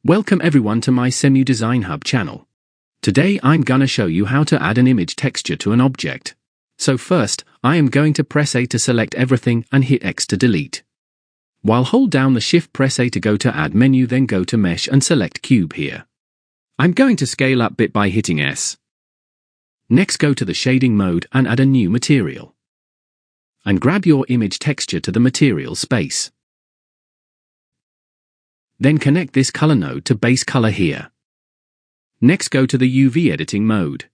Welcome everyone to my Cemu Design Hub channel. Today I'm gonna show you how to add an image texture to an object. So first, I am going to press A to select everything and hit X to delete. While hold down the Shift press A to go to Add menu, then go to Mesh and select Cube here. I'm going to scale up bit by hitting S. Next go to the shading mode and add a new material. And grab your image texture to the material space. Then connect this color node to base color here. Next go to the UV editing mode.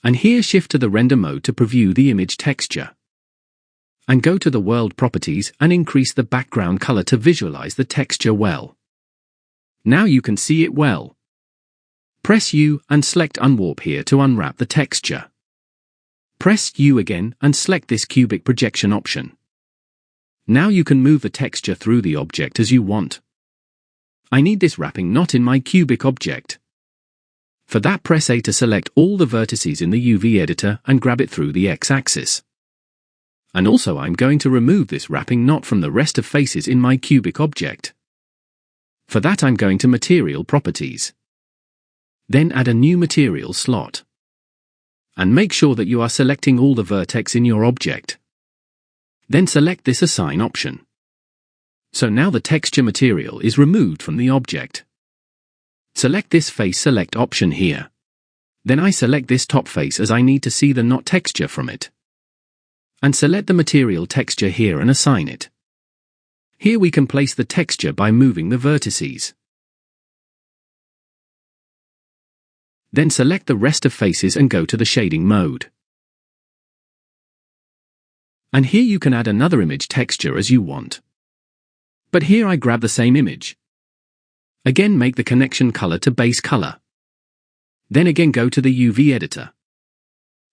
And here shift to the render mode to preview the image texture. And go to the world properties and increase the background color to visualize the texture well. Now you can see it well. Press U and select Unwarp here to unwrap the texture. Press U again and select this cubic projection option. Now you can move the texture through the object as you want. I need this wrapping not in my cubic object. For that, press A to select all the vertices in the UV editor and grab it through the X-axis. And also I'm going to remove this wrapping knot from the rest of faces in my cubic object. For that I'm going to Material Properties. Then add a new material slot. And make sure that you are selecting all the vertex in your object. Then select this Assign option. So now the texture material is removed from the object. Select this Face Select option here. Then I select this top face as I need to see the knot texture from it. And select the material texture here and assign it. Here we can place the texture by moving the vertices. Then select the rest of faces and go to the shading mode. And here you can add another image texture as you want. But here I grab the same image. Again make the connection color to base color. Then again go to the UV editor.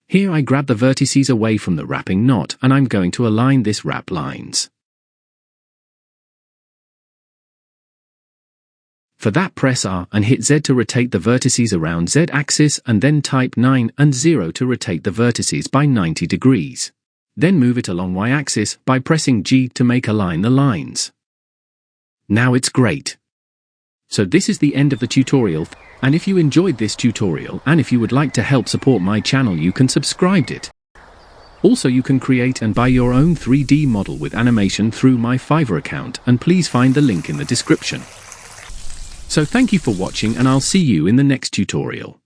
Here I grab the vertices away from the wrapping knot and I'm going to align this wrap lines. For that press R and hit Z to rotate the vertices around Z axis and then type 9 and 0 to rotate the vertices by 90 degrees. Then move it along Y axis by pressing G to make align the lines. Now it's great. So this is the end of the tutorial, and if you enjoyed this tutorial and if you would like to help support my channel, you can subscribe it. Also you can create and buy your own 3D model with animation through my Fiverr account, and please find the link in the description. So thank you for watching and I'll see you in the next tutorial.